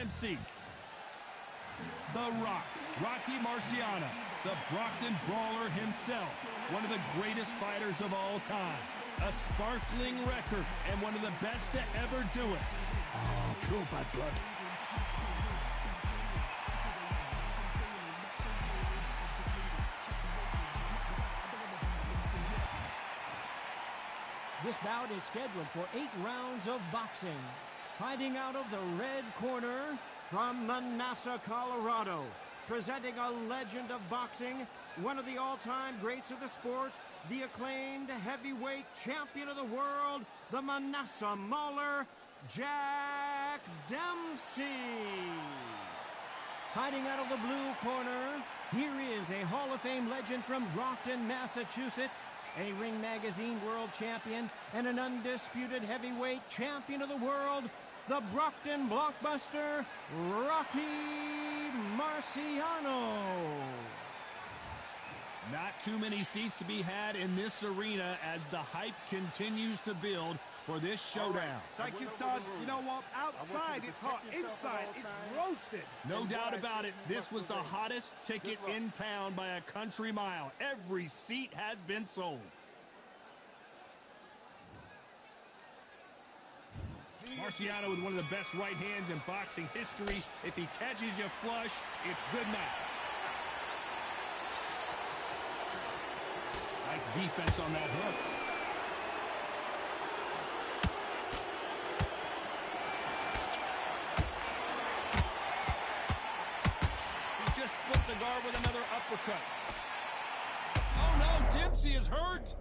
Dempsey. The Rock, Rocky Marciano, the Brockton Brawler himself, one of the greatest fighters of all time. A sparkling record and one of the best to ever do it. Oh, pure bad blood. This bout is scheduled for 8 rounds of boxing. Fighting out of the red corner from Manassas, Colorado. Presenting a legend of boxing, one of the all-time greats of the sport, the acclaimed heavyweight champion of the world, the Manassas Mauler, Jack Dempsey. Fighting out of the blue corner, here is a Hall of Fame legend from Brockton, Massachusetts, a Ring Magazine world champion, and an undisputed heavyweight champion of the world, the Brockton blockbuster, Rocky Marciano. Not too many seats to be had in this arena as the hype continues to build for this showdown. Right. Thank you, Todd. You know what? Outside, it's hot. Inside, it's roasted. No doubt about it. This was the hottest ticket in town by a country mile. Every seat has been sold. Marciano with one of the best right hands in boxing history. If he catches you flush, it's good night. Nice defense on that hook. He just split the guard with another uppercut. Oh no, Dempsey is hurt.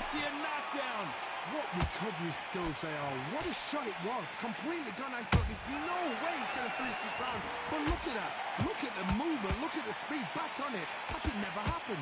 See a knockdown. What recovery skills they are. What a shot it was. Completely gone. I thought there's no way he's going to finish this round. But look at that. Look at the movement. Look at the speed. Back on it. Like it never happened.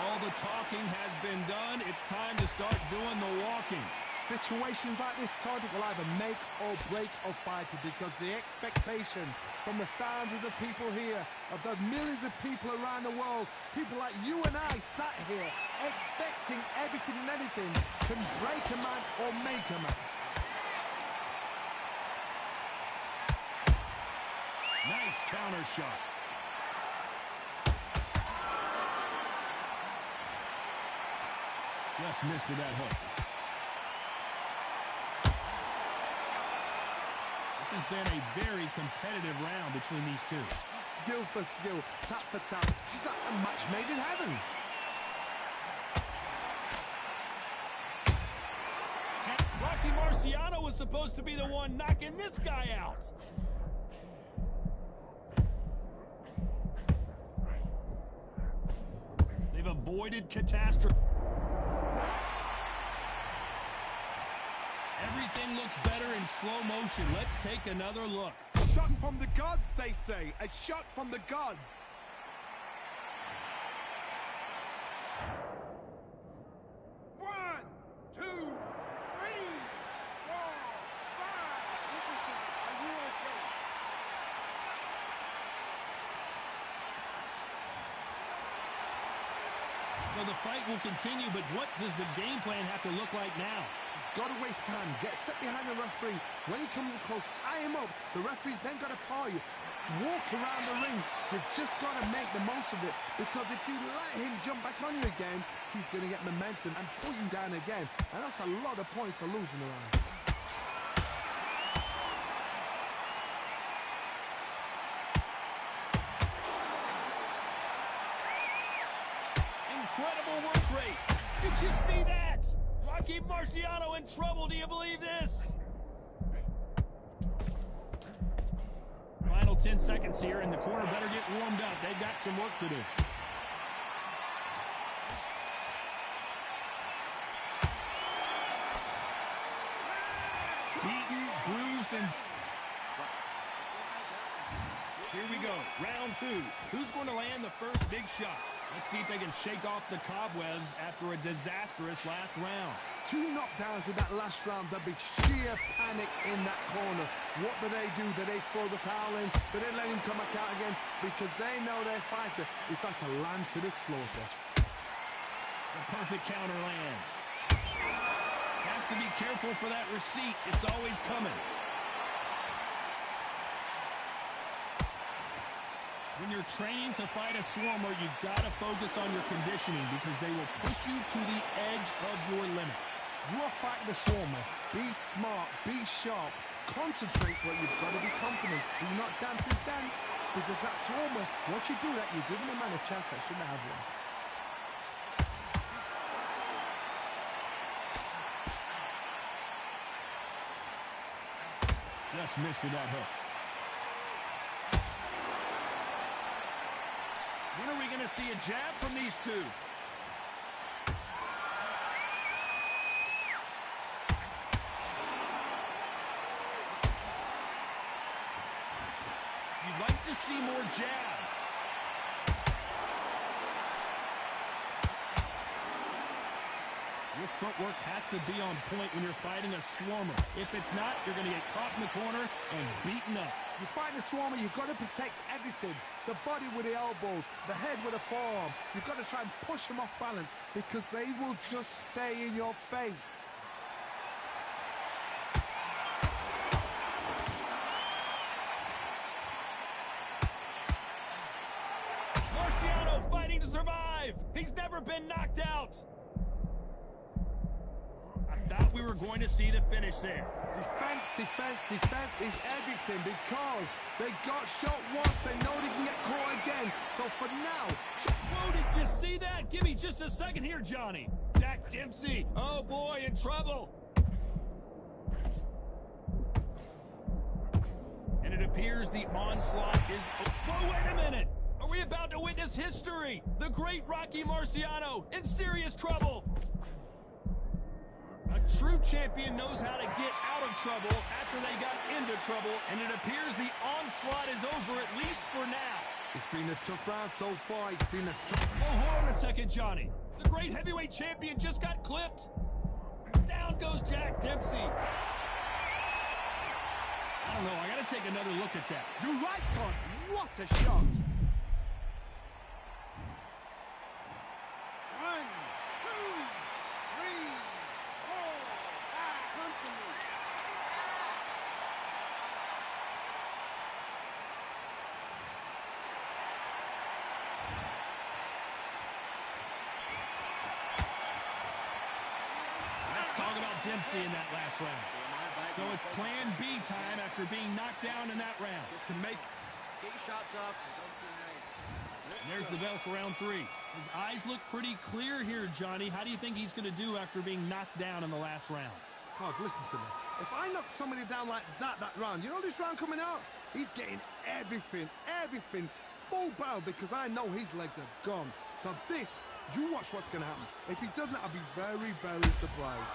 All the talking has been done. It's time to start doing the walking. Situations like this, Todd, will either make or break a fighter because the expectation from the thousands of people here, of the millions of people around the world, people like you and I sat here expecting everything and anything can break a man or make a man. Nice counter shot. Just missed with that hook. This has been a very competitive round between these two. Skill for skill, tap for tap. Just like a match made in heaven. Rocky Marciano was supposed to be the one knocking this guy out. They've avoided catastrophe. Everything looks better in slow motion. Let's take another look. Shot from the gods, they say. A shot from the gods. One, two, three, four, five. Are you okay? So the fight will continue, but what does the game plan have to look like now? Got to waste time. Get step behind the referee. When he comes close, tie him up. The referee's then got to paw you. Walk around the ring. You've just got to make the most of it. Because if you let him jump back on you again, he's going to get momentum and pull you down again. And that's a lot of points to lose in the round. Incredible work rate. Did you see that? Rocky Marciano in trouble. Do you believe this? Final 10 seconds here, and the corner better get warmed up. They've got some work to do. Beaten, bruised, and... Here we go. Round two. Who's going to land the first big shot? Let's see if they can shake off the cobwebs after a disastrous last round. 2 knockdowns in that last round. There'll be sheer panic in that corner. What do? Do they throw the towel in? Do they let him come back out again? Because they know their fighter is like a lamb to the slaughter. The perfect counter lands. Has to be careful for that receipt. It's always coming. When you're training to fight a swarmer, you've got to focus on your conditioning because they will push you to the edge of your limits. You are fighting the swarmer. Be smart, be sharp, concentrate, but you've got to be confident. Do not dance his dance, because that swarmer, once you do that, you're giving a man a chance that shouldn't have one. Just missed with that hook. When are we going to see a jab from these two? You'd like to see more jabs. Your footwork has to be on point when you're fighting a swarmer. If it's not, you're going to get caught in the corner and beaten up. You fight a swarmer, you've got to protect everything. The body with the elbows, the head with the forearm. You've got to try and push them off balance because they will just stay in your face. Marciano fighting to survive. He's never been knocked out. I thought we were going to see the finish there. Defense, defense, defense is everything because they got shot once. They know they can get caught again. So for now... Whoa, did you see that? Give me just a second here, Johnny. Jack Dempsey, oh boy, in trouble. And it appears the onslaught is... Whoa, wait a minute. Are we about to witness history? The great Rocky Marciano in serious trouble. A true champion knows how to get out of trouble after they got into trouble, and it appears the onslaught is over, at least for now. It's been a tough round so far. It's been a tough... Oh, hold on a second, Johnny. The great heavyweight champion just got clipped. Down goes Jack Dempsey. I don't know. I got to take another look at that. You're right, Todd. What a shot. 1, 2, 3, 4, 5, come to me. Let's talk about Dempsey in that last round. So it's plan B time after being knocked down in that round. Just to make shots off. And there's the bell for round 3. His eyes look pretty clear here, Johnny. How do you think he's going to do after being knocked down in the last round? Todd, listen to me. If I knock somebody down like that round, you know this round coming out? He's getting everything, full barrel because I know his legs are gone. So this, you watch what's going to happen. If he doesn't, I'll be very, very surprised.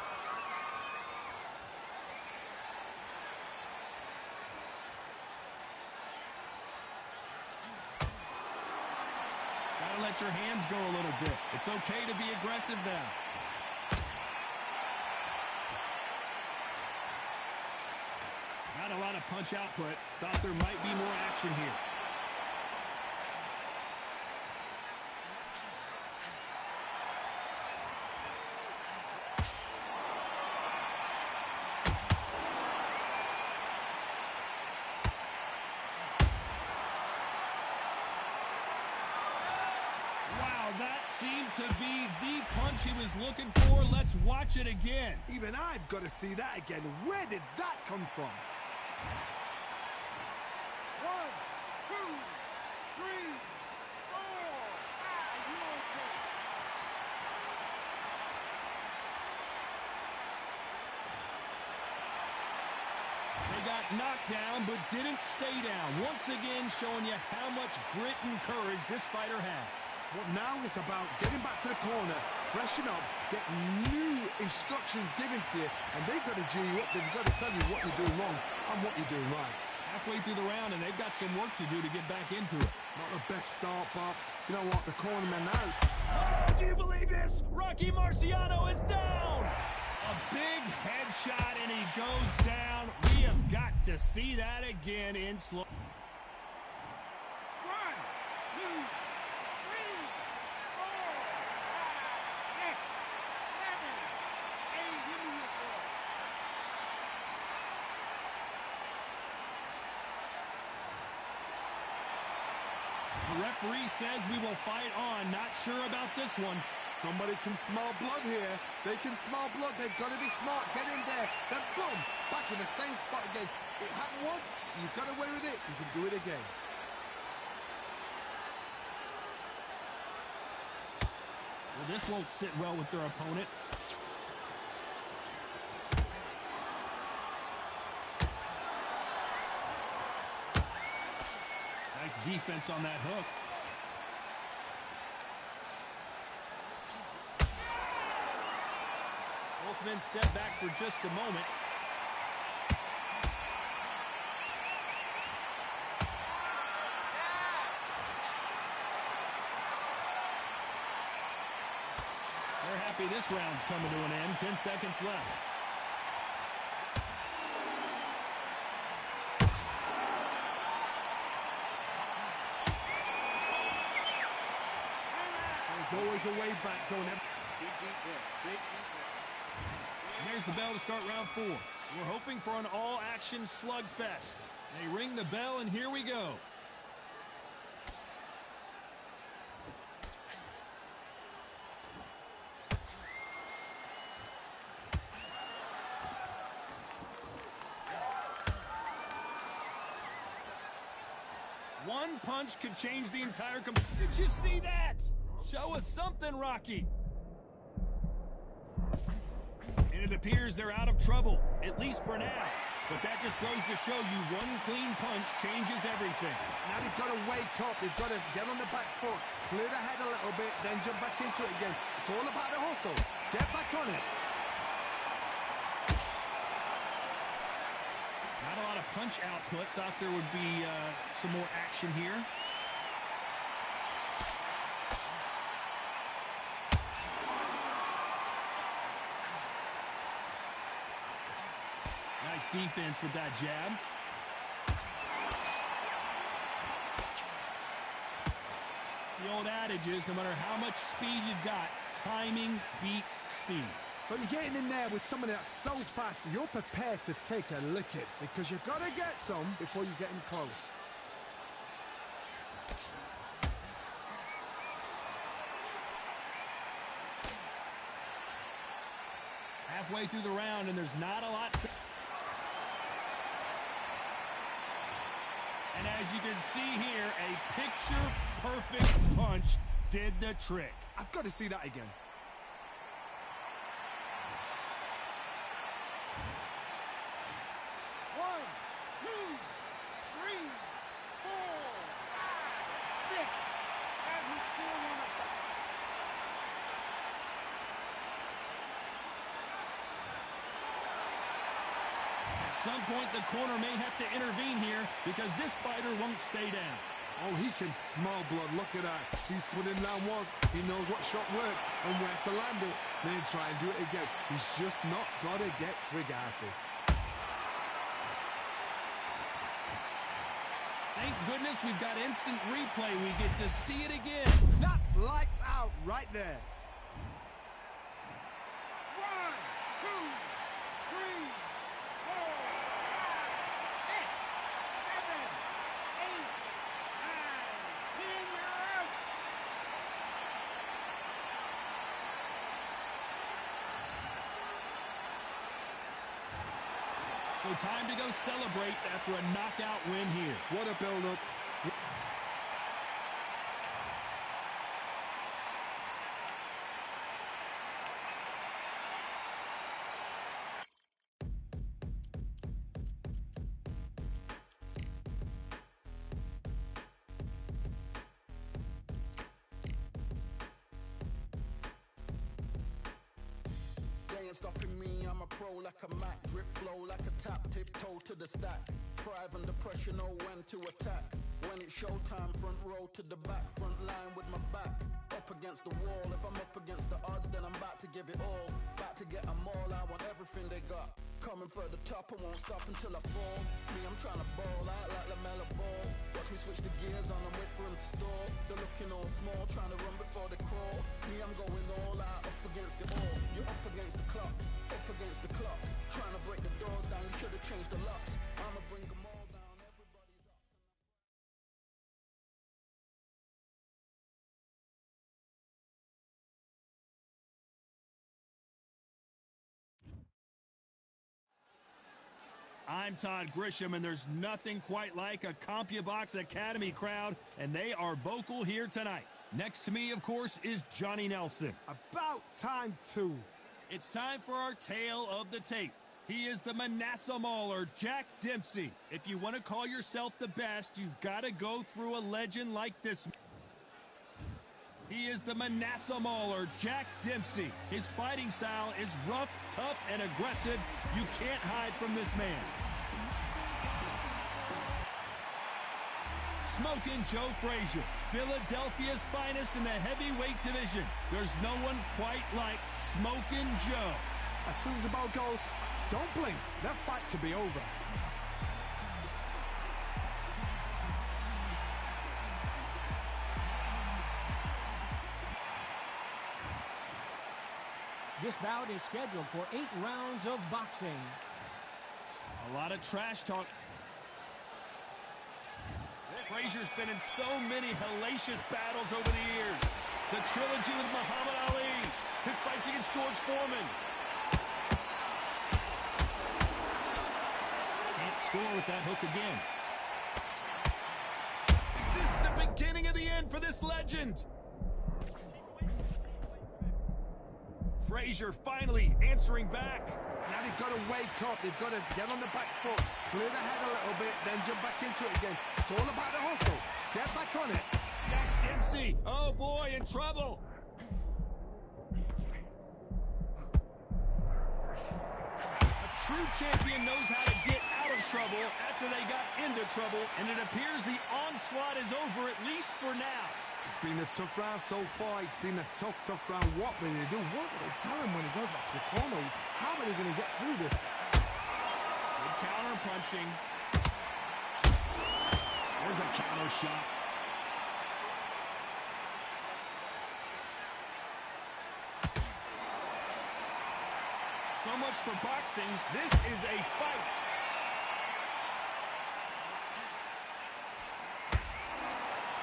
Gotta let your hands go a little bit. It's okay to be aggressive now. Not a lot of punch output. Thought there might be more action here. That seemed to be the punch he was looking for. Let's watch it again. Even I've got to see that again. Where did that come from? 1, 2, 3, 4, 5. You okay? They got knocked down, but didn't stay down. Once again, showing you how much grit and courage this fighter has. But now it's about getting back to the corner, freshen up, get new instructions given to you, and they've got to G you up. They've got to tell you what you're doing wrong and what you're doing right. Halfway through the round, and they've got some work to do to get back into it. Not the best start, but you know what? The cornerman announced. Oh, do you believe this? Rocky Marciano is down! A big headshot, and he goes down. We have got to see that again in slow. 1, 2, 3, 4, 5, 6, 7, 8. Give me your ball. The referee says we will fight on. Not sure about this one. Somebody can smell blood here. They can smell blood. They've got to be smart. Get in there. Then boom, back in the same spot again. It happened once. You got away with it. You can do it again. Well, this won't sit well with their opponent. Nice defense on that hook. Both men step back for just a moment. They're happy this round's coming to an end. 10 seconds left. There's always a way back, don't ever. And there's the bell to start round 4. We're hoping for an all-action slugfest. They ring the bell, and here we go. One punch could change the entire... Did you see that? Show us something, Rocky. And it appears they're out of trouble, at least for now. But that just goes to show you one clean punch changes everything. Now they've got to wake up. They've got to get on the back foot, clear the head a little bit, then jump back into it again. It's all about the hustle. Get back on it. Not a lot of punch output. Thought there would be some more action here. Nice defense with that jab. The old adage is, no matter how much speed you've got, timing beats speed. So you're getting in there with someone that's so fast, you're prepared to take a licking because you've got to get some before you get in close. Halfway through the round, and there's not a lot. And as you can see here, a picture-perfect punch did the trick. I've got to see that again. At some point, the corner may have to intervene here because this fighter won't stay down. Oh, he can smell blood. Look at that. He's put him down once. He knows what shot works and where to land it. Then try and do it again. He's just not got to get trigger happy. Thank goodness we've got instant replay. We get to see it again. That's lights out right there. 1, 2, 3, 4, 5, 6, 7, 8, 9, 10. You're out. So time to go celebrate after a knockout win here. What a build-up. They ain't stopping me, I'm a pro like a Mac. Drip flow like a tap, tiptoe to the stack. thrive under pressure, know when to attack. When it's showtime, front row to the back, front line with my back up against the wall. If I'm up against the odds, then I'm about to give it all. About to get them all, I want everything they got. Coming for the top, I won't stop until I fall. Me, I'm trying to ball out like LaMelo Ball. Watch me switch the gears on and wait for him to stall. They're looking all small, trying to run before they crawl. Me, I'm going all out, up against the all. You're up against the clock, up against the clock. Trying to break the doors down, you should have changed the locks. I'ma bring them all down, everybody's up. I'm Todd Grisham, and there's nothing quite like a CompuBox Academy crowd, and they are vocal here tonight. Next to me, of course, is Johnny Nelson. About time, too. It's time for our tale of the tape. He is the Manasseh Mauler, Jack Dempsey. If you want to call yourself the best, you've got to go through a legend like this. He is the Manasseh Mauler, Jack Dempsey. His fighting style is rough, tough, and aggressive. You can't hide from this man. Smoking Joe Frazier, Philadelphia's finest in the heavyweight division. There's no one quite like Smoking Joe. As soon as the ball goes, don't blink. That fight could be over. This bout is scheduled for 8 rounds of boxing. A lot of trash talk. Frazier's been in so many hellacious battles over the years. The trilogy with Muhammad Ali, his fights against George Foreman. Can't score with that hook again. This is the beginning of the end for this legend. Frazier finally answering back. Now they've got to wake up. They've got to get on the back foot, clear the head a little bit, then jump back into it again. It's all about the hustle. Get back on it. Jack Dempsey, oh boy, in trouble. A true champion knows how to get out of trouble after they got into trouble, and it appears the onslaught is over, at least for now. It's been a tough round so far. It's been a tough round. What will they do? What will they tell him when he goes back to the corner? How are they going to get through this? Good counter punching. There's a counter shot. So much for boxing. This is a fight.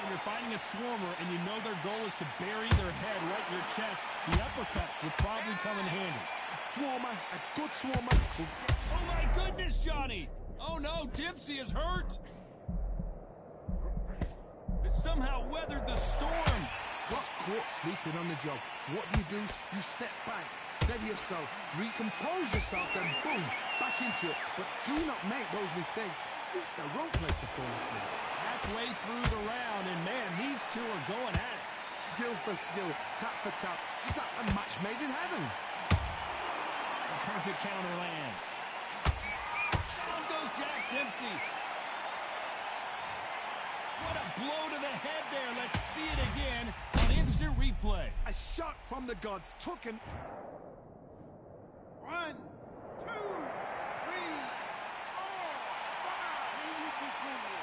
When you're fighting a swarmer and you know their goal is to bury their head right in your chest, the uppercut will probably come in handy. A swarmer, a good swarmer. Oh my goodness, Johnny! Oh no, Dempsey is hurt! It somehow weathered the storm. Got caught sleeping on the job. What do? You step back, steady yourself, recompose yourself, then boom, back into it. But do not make those mistakes. This is the wrong place to fall asleep. Halfway through the round, and man, these two are going at it. Skill for skill, tap for tap, just like a match made in heaven. The perfect counter lands. Down goes Jack Dempsey. What a blow to the head there. Let's see it again on instant replay. A shot from the gods took him. 1, 2, 3, 4, 5. Here you continue.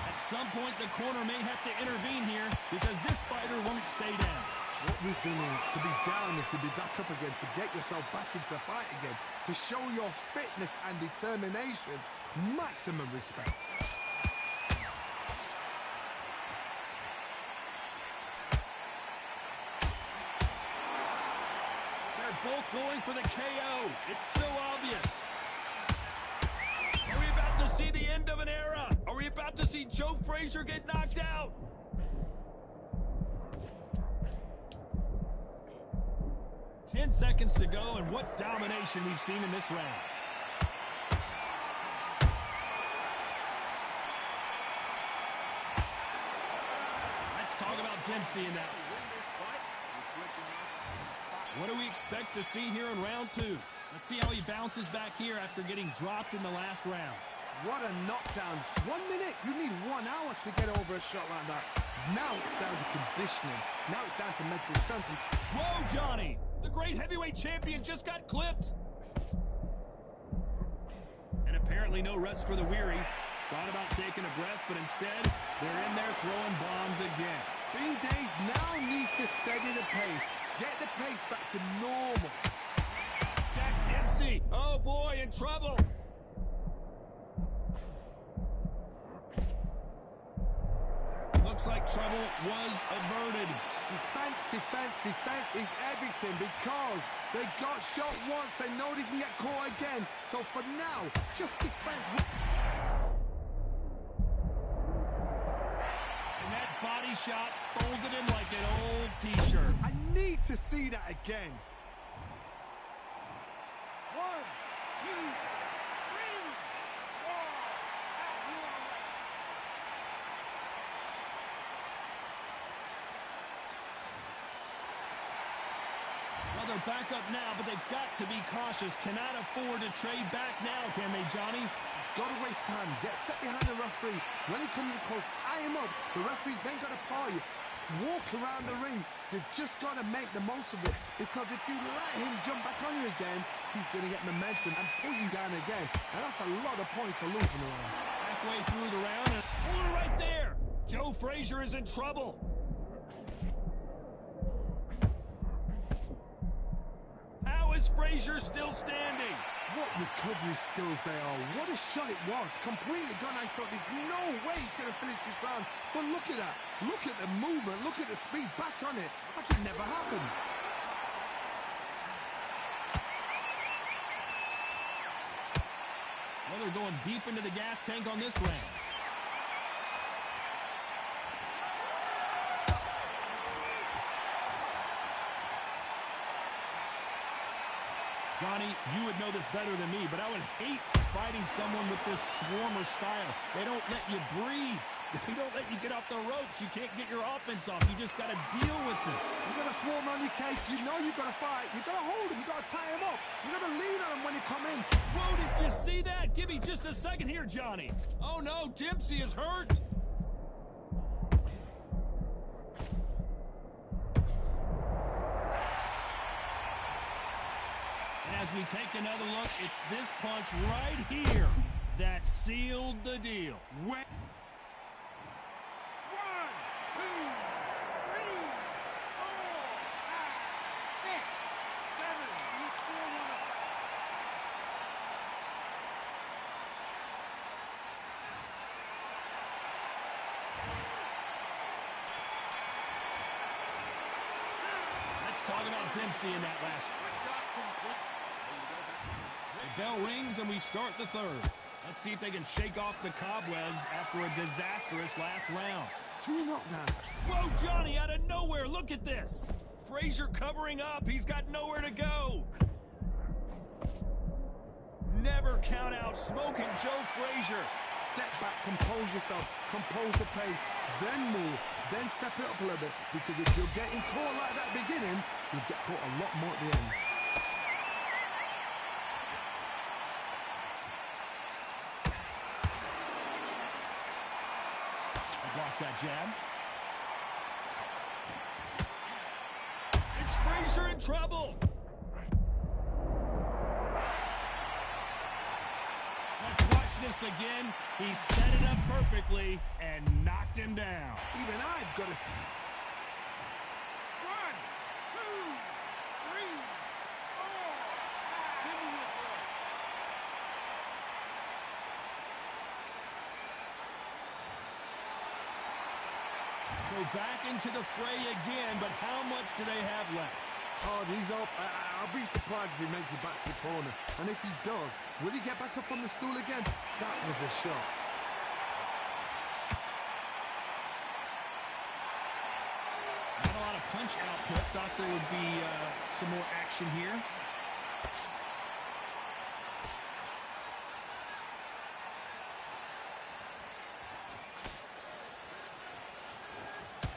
At some point, the corner may have to intervene here because this fighter won't stay down. What resilience to be down and to be back up again, to get yourself back into fight again, to show your fitness and determination. Maximum respect. They're both going for the KO. It's so obvious. Are we about to see the end of an era? Are we about to see Joe Frazier get knocked out? Ten seconds to go, and what domination we've seen in this round. Let's talk about Dempsey in that. What do we expect to see here in round two? Let's see how he bounces back here after getting dropped in the last round. What a knockdown. 1 minute, you need 1 hour to get over a shot like that. Now it's down to conditioning. Now it's down to mental strength. Whoa, Johnny! The great heavyweight champion just got clipped. And apparently no rest for the weary. Thought about taking a breath, but instead, they're in there throwing bombs again. Bean Days now needs to steady the pace. Get the pace back to normal. Jack Dempsey, oh boy, in trouble. Looks like trouble was averted. Defense, defense, defense is everything because they got shot once. They know they can get caught again. So for now, just defense. And that body shot folded him like an old t-shirt. I need to see that again. 1, 2, 3, 4. Well, they're back up now, but they've got to be cautious. Cannot afford to trade back now, can they, Johnny? Got to waste time. Get step behind the referee. When he comes close, tie him up. The referee's then got to paw you. Walk around the ring. You've just got to make the most of it. Because if you let him jump back on you again, he's going to get momentum and pull you down again. And that's a lot of points to lose in the round. Halfway through the round, and hold it right there. Joe Frazier is in trouble. How is Frazier still standing? What recovery skills they are. What a shot it was. Completely gone. I thought there's no way he's going to finish this round. But look at that. Look at the movement. Look at the speed. Back on it. Like it never happened. Well, they're going deep into the gas tank on this round. Johnny, you would know this better than me, but I would hate fighting someone with this swarmer style. They don't let you breathe. They don't let you get off the ropes. You can't get your offense off. You just got to deal with it. You got to swarm on your case. You know you got to fight. You got to hold him. You got to tie him up. You got to lean on him when you come in. Whoa, did you see that? Give me just a second here, Johnny. Oh, no, Dempsey is hurt. As we take another look, it's this punch right here that sealed the deal. 1, 2, 3, 4, 5, 6, 7. You still want to... Let's talk about Dempsey in that last. The bell rings and we start the third. Let's see if they can shake off the cobwebs after a disastrous last round. 2 knockdowns. Whoa, Johnny, out of nowhere, look at this. Frazier covering up, he's got nowhere to go. Never count out smoking Joe Frazier. Step back, compose yourself, compose the pace, then move, then step it up a little bit. Because if you're getting caught like that beginning, you'll get caught a lot more at the end. Blocks that jab. It's Frazier in trouble. Let's watch this again. He set it up perfectly and knocked him down. Even I've got to... 1, 2, 3, 4. So back into the fray again, but how much do they have left? Oh, he's up. I'll be surprised if he makes it back to the corner. And if he does, will he get back up on the stool again? That was a shot. Not a lot of punch output. Thought there would be some more action here.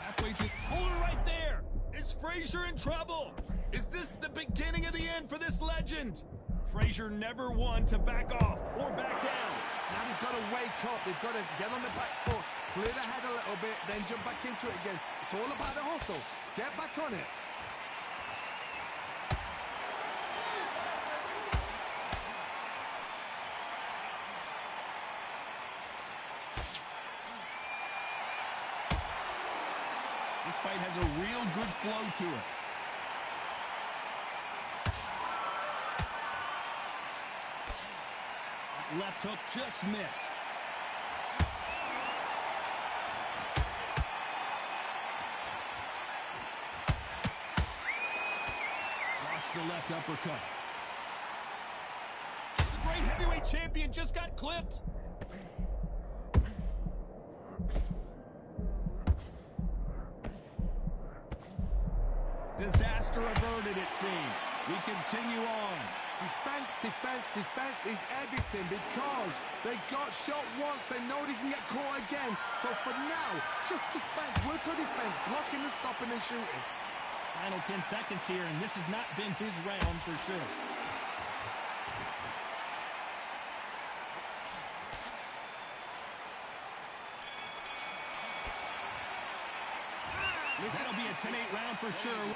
Halfway through. Hold it right there. Is Frazier in trouble? Is this the beginning of the end for this legend? Frazier never won to back off or back down. Now they've got to wake up. They've got to get on the back foot, clear the head a little bit, then jump back into it again. It's all about the hustle. Get back on it. This fight has a real good flow to it. Left hook just missed. Blocks the left uppercut. The great heavyweight champion just got clipped. Disaster averted, it seems. We continue on. Defense, defense, defense is everything because they got shot once. They know they can get caught again. So for now, just defense, work on defense, blocking and stopping and shooting. Final 10 seconds here, and this has not been his round for sure. This will be a 10-8 round for sure.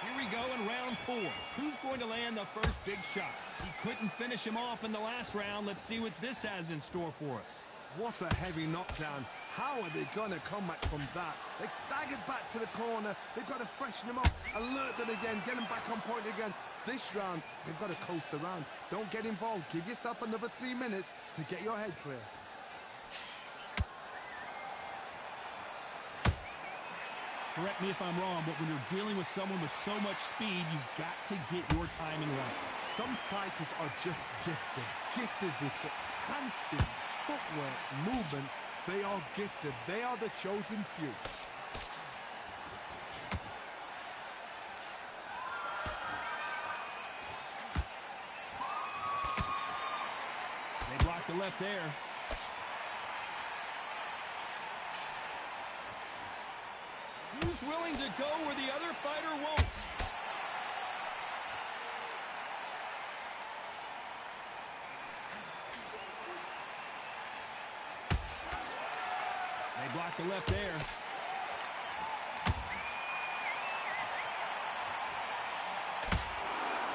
Here we go in round 4. Who's going to land the first big shot? He couldn't finish him off in the last round. Let's see what this has in store for us. What a heavy knockdown. How are they going to come back from that? They staggered back to the corner. They've got to freshen them up, alert them again, get them back on point again. This round, they've got to coast around. Don't get involved. Give yourself another 3 minutes to get your head clear. Correct me if I'm wrong, but when you're dealing with someone with so much speed, you've got to get your timing right. Some fighters are just gifted. Gifted with such hand speed, footwork, movement. They are gifted. They are the chosen few. They blocked the left there. Who's willing to go where the other fighter won't? They blocked the left there.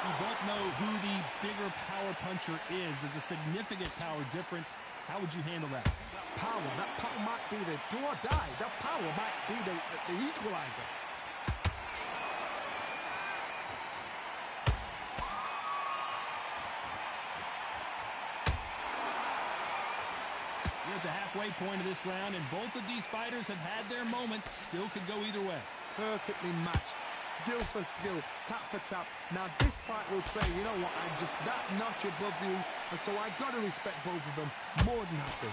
We both know who the bigger power puncher is. There's a significant power difference. How would you handle that? That power might be the do or die. That power might be the equalizer. We're at the halfway point of this round, and both of these fighters have had their moments. Still could go either way. Perfectly matched. Skill for skill, tap for tap. Now this fight will say, you know what, I'm just that notch above you, and so I got to respect both of them more than happy.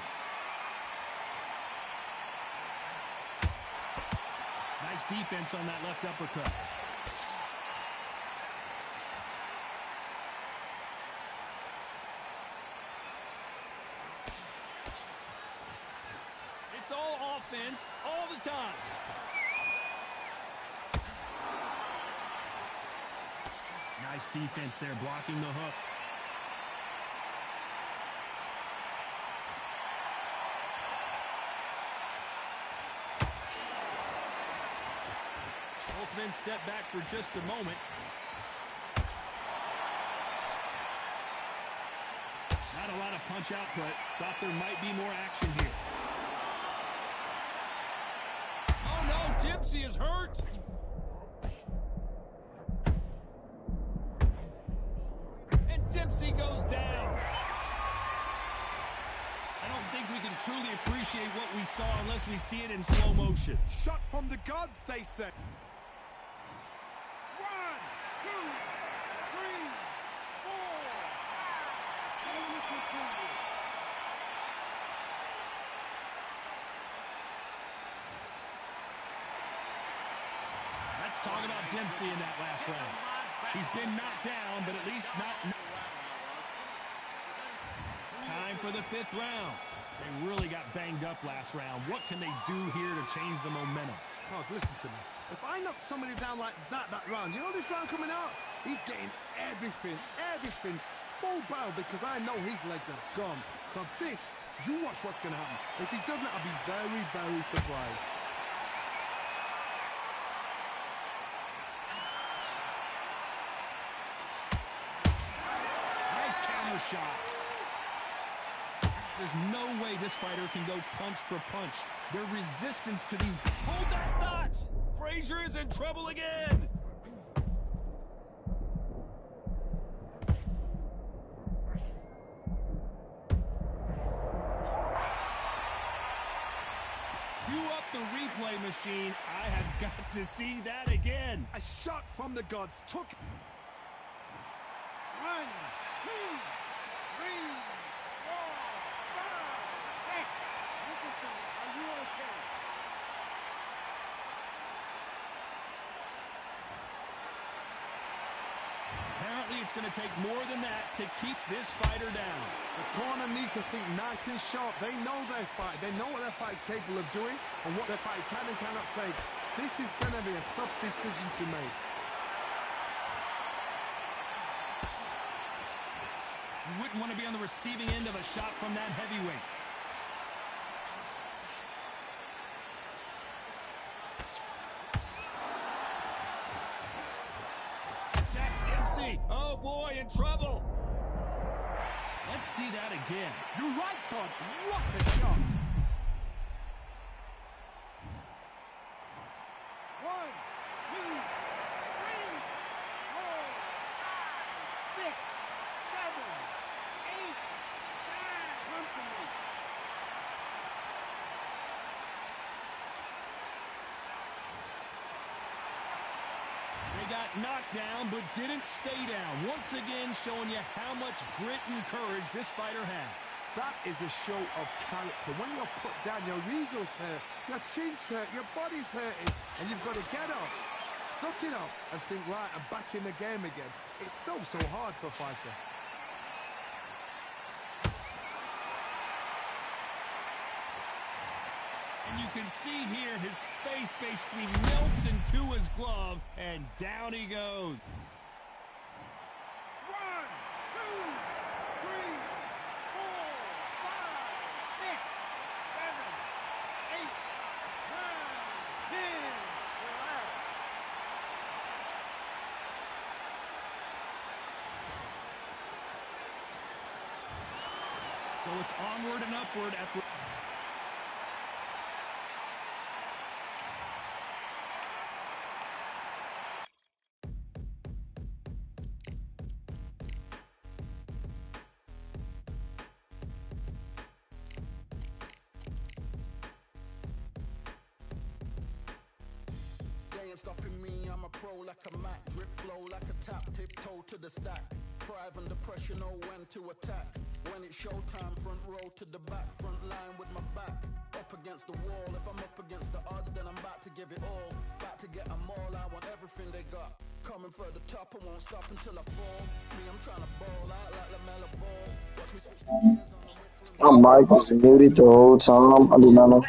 Nice defense on that left uppercut. It's all offense all the time. Nice defense there, blocking the hook. Both men step back for just a moment. Not a lot of punch output. Thought there might be more action here. Oh no, Dempsey is hurt. Dempsey goes down. I don't think we can truly appreciate what we saw unless we see it in slow motion. Shot from the gods, they say. 1, 2, 3, 4. Let's talk about Dempsey in that last round. He's been knocked down, but at least not... Time for the 5th round. They really got banged up last round. What can they do here to change the momentum? Oh, listen to me. If I knock somebody down like that round, you know this round coming out? He's getting everything, full barrel, because I know his legs are gone. So this, you watch what's going to happen. If he doesn't, I'll be very, very surprised. Nice counter shot. There's no way this fighter can go punch for punch. Their resistance to these... Hold that thought! Frazier is in trouble again! Cue up the replay machine. I have got to see that again. A shot from the gods took... 1, 2, 3, 4, 5, 6. Listen to me. Are you okay? Apparently, it's going to take more than that to keep this fighter down. The corner need to think nice and sharp. They know their fight. They know what their fight is capable of doing and what their fight can and cannot take. This is going to be a tough decision to make. You wouldn't want to be on the receiving end of a shot from that heavyweight. Oh boy, in trouble. Let's see that again. You're right, Todd. What a shot. 1, 2, 3, 4, 5, 6, 7, 8, 9. Come to me. They got knocked down, but didn't stay down. Once again, showing you how much grit and courage this fighter has. That is a show of character. When you're put down, your ego's hurt, your chin's hurt, your body's hurting, and you've got to get up, suck it up, and think, right, I'm back in the game again. It's so hard for a fighter. And you can see here his face basically melts into his glove, and down he goes. 1, 2, 3, 4, 5, 6, 7, 8, 9, 10. We're out. So it's onward and upward after... Stopping me, I'm a pro like a Mac. Drip flow like a tap, tiptoe to the stack. Thrive under pressure, know when to attack. When it's showtime, front row to the back. Front line with my back up against the wall. If I'm up against the odds, then I'm about to give it all. About to get them all, I want everything they got. Coming for the top, I won't stop until I fall. Me, I'm trying to ball out like the Mela ball. Watch me switch the gears on the whip. My mic was muted the whole time. I did not know.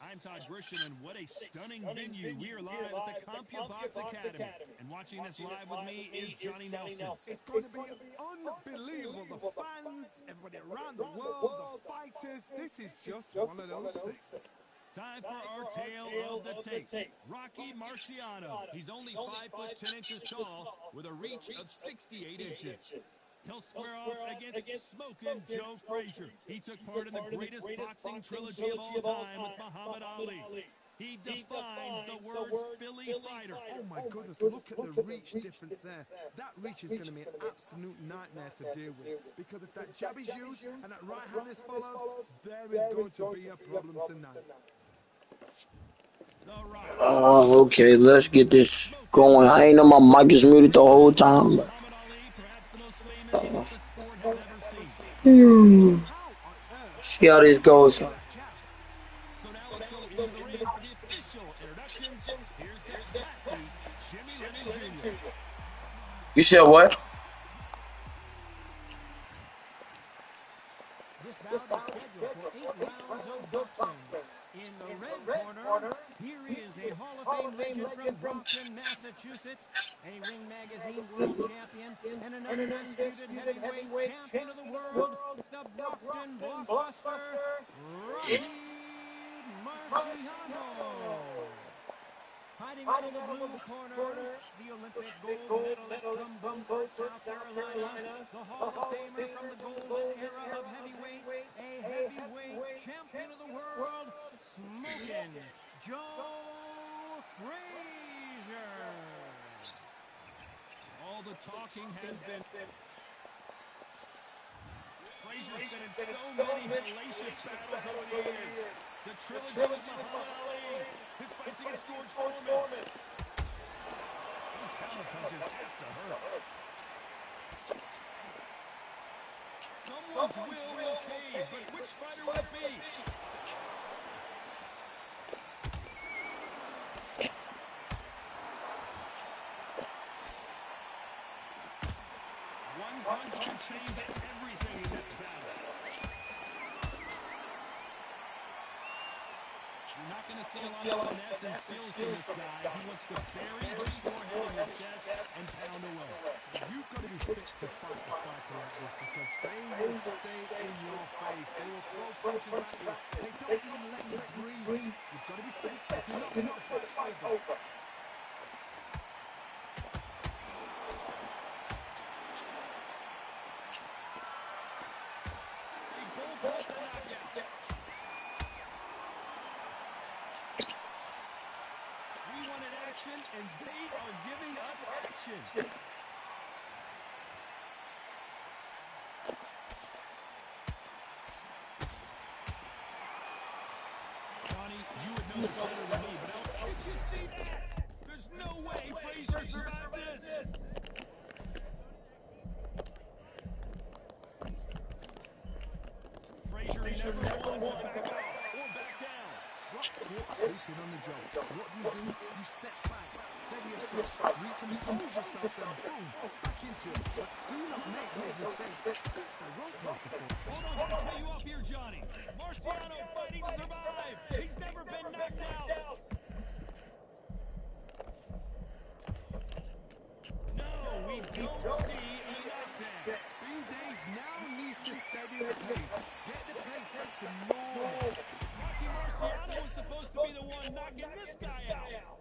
I'm Todd Grisham, and what a stunning venue. We are live at the CompuBox Academy. And watching this live with me is Johnny Nelson. It's going to be unbelievable. The fans, everybody around the world, the fighters. This is just one of those things. Time for our tale of the tape. Rocky Marciano. He's only 5 foot 10 inches tall with a reach of 68 inches. He'll square off against Smokin' Joe Frazier. He took part in the greatest boxing trilogy of all time with Muhammad Ali. He defines the words Philly fighter. Oh my goodness, look at the reach difference there. That reach is going to be an absolute nightmare to deal with. Because if that jab is used and that right hand is followed, there is going to be a problem tonight. The Rock. Okay, let's get this going. I ain't know my mic is muted the whole time. Muhammad Ali, perhaps the most famous the sport has ever seen. How on earth See how this goes. that jab? So now let's go into the ring for the official introductions. Here's the classy Jimmy Lennon Jr. You said what? This bout is scheduled for 8 rounds of boxing. In the red corner, here is a Hall of Fame legend from Brockton, Massachusetts, a Ring Magazine world champion, and an undisputed heavyweight champion of the world, the Brockton blockbuster, Rocky Marciano. Fighting out of the blue corner, the Olympic gold medalist from Beaufort, South Carolina, the Hall of Famer from the golden era of heavyweights, a heavyweight champion of the world, Smokin' Joe Frazier. All the talking has been. Frazier's been in so many hellacious battles over the years. The trilogy with Muhammad Ali, his fights against George Foreman. Those counterpunches have to hurt. Someone's will cave, but which fighter will it be? One punch can change everything in this battle. You're not going to see a lot of finesse and skills from this guy. He wants to bury his forehead in your chest and pound away. You've got to be fit to fight a fighter like this because they will stay in your face. They will throw punches at you. They don't even let you breathe. You've got to be fit. If you're not fit, it's over. They both want the knockout. We wanted action, and they are giving us action. Johnny, you would know this better than me, but did you see that? There's no way Frazier survives this. Frazier never one to back off or back down. Rock caught chasing on the job. What do? You step back, steady yourself, recompose yourself, and boom, back into it. But do not make those mistakes. This is the wrong place to fall. Hold on, gotta cut you off here, Johnny. Marciano fighting to survive. He's never been knocked out. No, we don't see a knockdown. Bean Days now needs to steady the pace. Get the pace back to normal. Rocky Marciano was supposed to be the one knocking this guy out.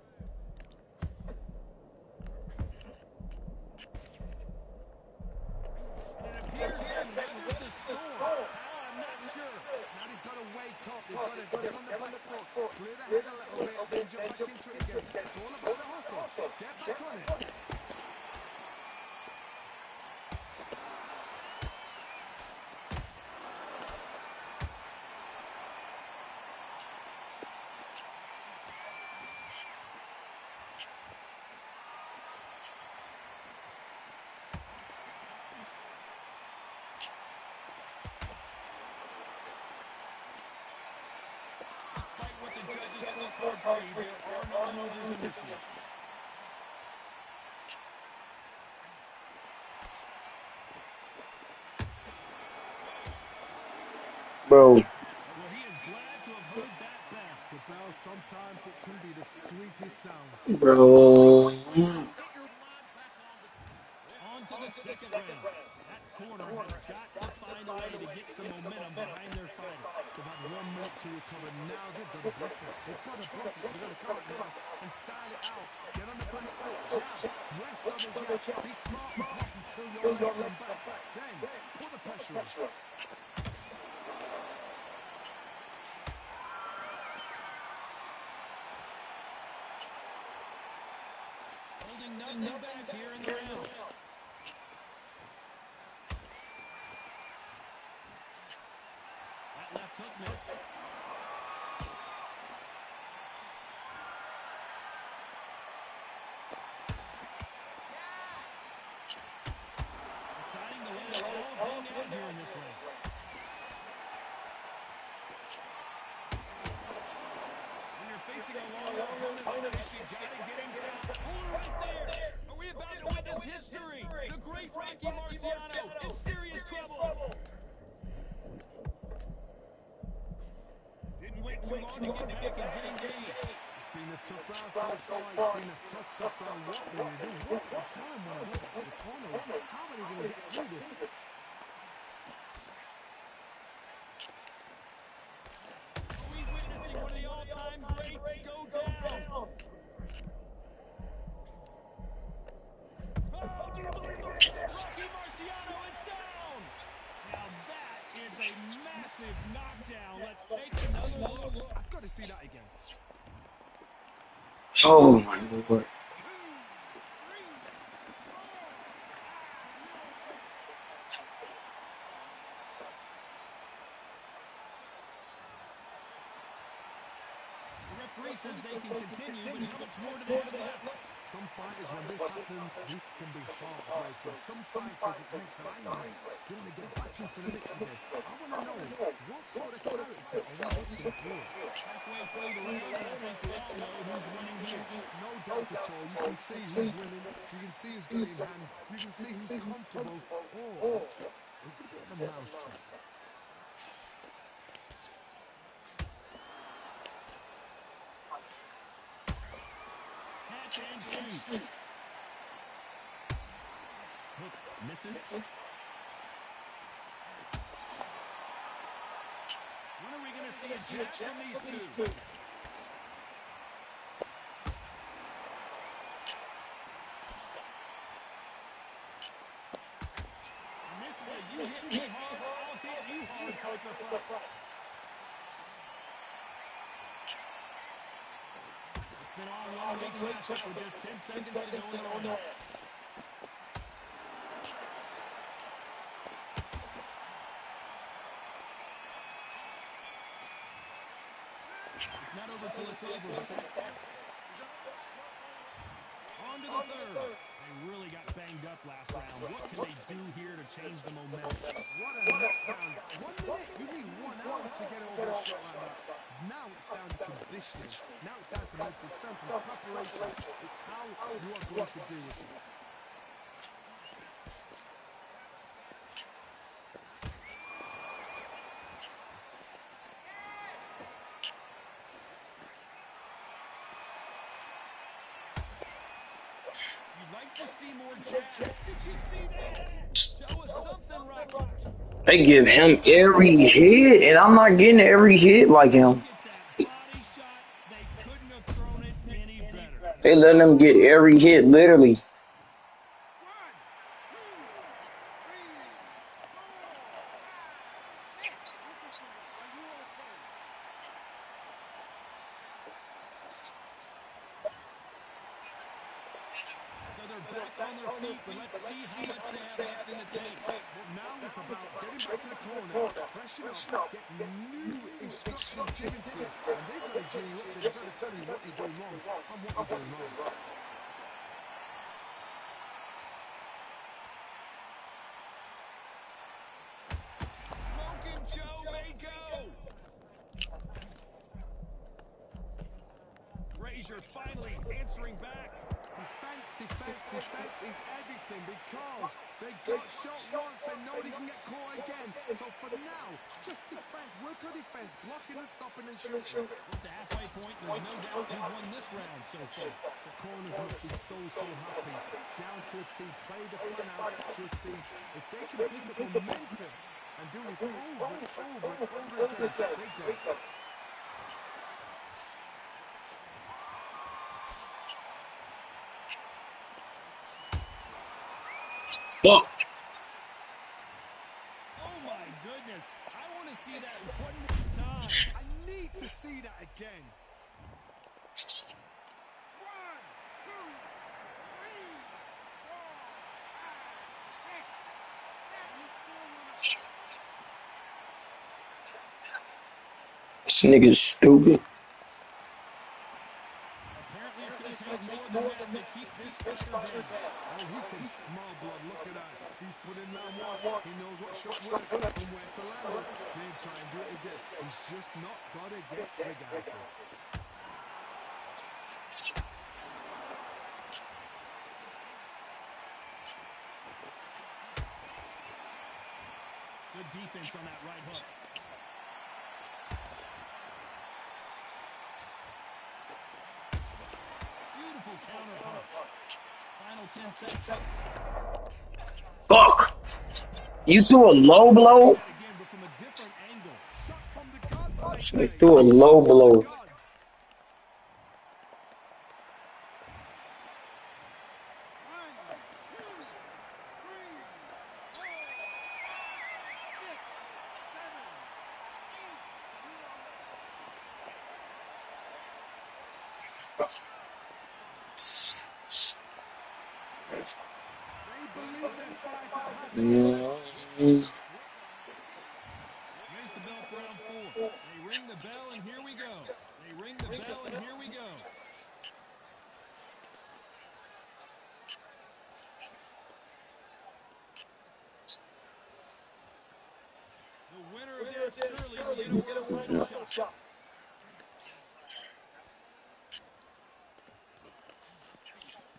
And it appears they weathered the storm. How? I'm not sure. Now they've got to wake up. They've got to get on the back foot, clear the head a little bit, then jump back into it again. It's all about the hustle. Get back on it. Despite what the judges' scorecards read, there are no losers in this one. Bro, Well, he is glad to have heard that bell. The bell, sometimes it can be the sweetest sound. bro. On to the second round. That corner has got to find a way to get some momentum behind their fighter. About 1 minute to recover. Now they've got to bluff it. They've got to bluff it. They've got to come it now and style it out. Get on the back foot. Jab. Rest on the jab. Be smart and pop until your legs are back. Then put the pressure on. holding nothing back here in the round. That left hook missed. Deciding to let it all hang out here in this round. When you're facing a long opponent like this, you gotta get inside. Hold it right there. Are we about to witness history? The great Rocky Marciano in serious trouble. Didn't wait too long to get back and get engaged. It's been a tough round so far. It's been a tough round. What will they do? What will tell them when I go back to the corner? How are they going to get through this? Are we witnessing one of the all-time greats go down? Oh, do you believe it? Rocky Marciano is down. Now that is a massive knockdown. Let's take another look. I've got to see that again. Oh my lord. The referee says they can continue, but how much more do they have left? Some fighters, when this happens, this can be heartbreaking. Some fighters, it makes them angry. They want to get back into the mix again. I want to know, what sort of character are we looking here? Halfway through the round, I think we all know who's winning here. No doubt at all. You can see who's winning. You can see who's got it in hand. You can see who's comfortable. Or it's a bit of a mousetrap. Catch and shoot. Hook misses. When are we going to see a jab from these two? And this way, you hit me hard, I'll hit you hard type of fight. It's been on long traffic with just 10 seconds to go in the round. It's not over till it's over, but that... On to the third. They really got banged up last round. What can they do here to change the momentum? What a knockdown. 1 minute, you need 1 hour to get over a shot like that. Now it's down to conditioning. Now it's down to mental strength and preparation. It's how you are going to do with this. Like to see more jabs. Did you see that? Show us something, Rocky. They give him every hit, and I'm not getting every hit like him. Get that body shot. They couldn't have thrown it any better. They letting him get every hit, literally. See how much they have left in the tank. But now it's about getting back to the corner, freshen up, get new instructions given to you. And they've got to G you up, they've got to tell you what you're doing wrong and what you're doing wrong. Smoking Joe may go. Frazier finally answering back. Defense is everything because they got shot once, they know they can get caught again. So for now, just defense, work on defense, blocking and stopping and shooting. At the halfway point, there's no doubt who's won this round so far. The corners must be so happy. Down to a T, play the plan out to a T. If they can pick up momentum and do this over and over again, they go. Fuck. Oh my goodness. I want to see that one more time. I need to see that again. 1, 2, 3. This nigga's stupid. Apparently, it's going to take more than that to keep this fighter down. Oh, he can smell blood. Look at that. He's put in round once. He knows what shot works and where to land it. Then try and do it again. He's just not got to get trigger happy. Good defense on that right hook. Beautiful counter punch. Final 10 seconds. Fuck. You threw a low blow? Again, but from a different angle. Shot from the gods, This they nigga say. threw a low blow. Gods. Mm. Raise the bell for round 4. They ring the bell, and here we go. They ring the bell, and here we go. The winner of this surely will get a world title shot.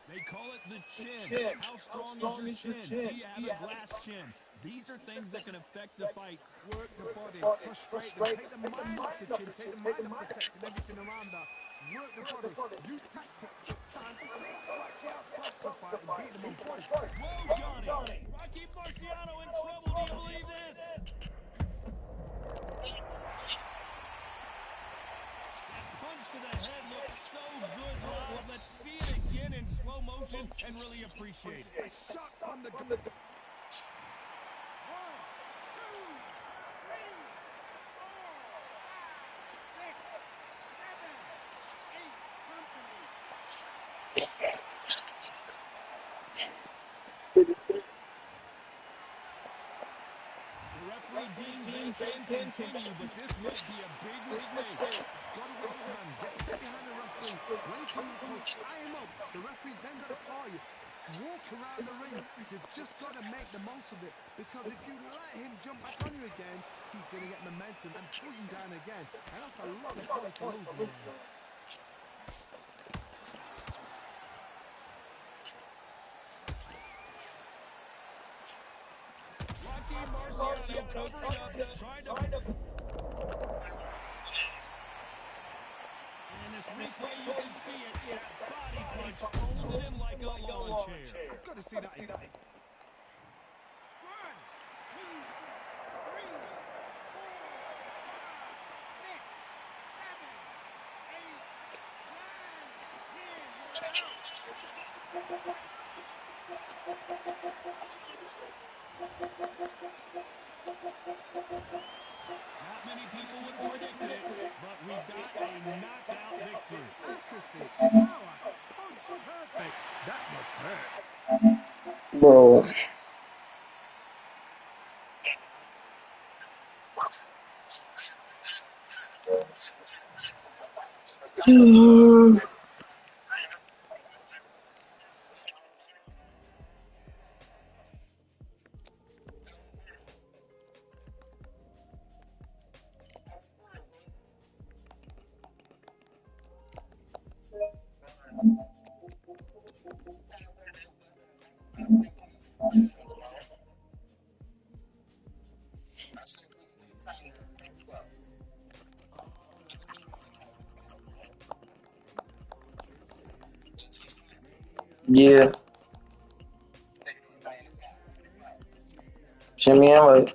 They call it the chin. How strong is your chin? Do you have a glass chin? These are things that can affect the fight. Work the body, frustrate them, take the mind off the chin, take the mind off protecting everything around that. Work the body, use tactics sometimes to actually outbox a fight and beat them on point. Whoa, Johnny! Rocky Marciano in trouble. Do you believe this? That punch to the head looks so good live. Let's see it again in slow motion and really appreciate it. A shot from the The referee deems they can continue, but this might be a big mistake. Gotta waste time, get step behind the referee. When he comes close, tie him up. The referee's then got to call you. Walk around the ring. You've just got to make the most of it. Because if you let him jump back on you again, he's going to get momentum and pull you down again. And that's a lot of points to lose in the end. Rocky Marciano covering up, trying to... In this replay, you can see it. That body punch folded him like a lawn chair. I've got to see that again. Not many people would have predicted it, but we got a knockout victory. Accuracy, power, punch, perfect. That must hurt. Bro. Yeah. Jimmy Hammer.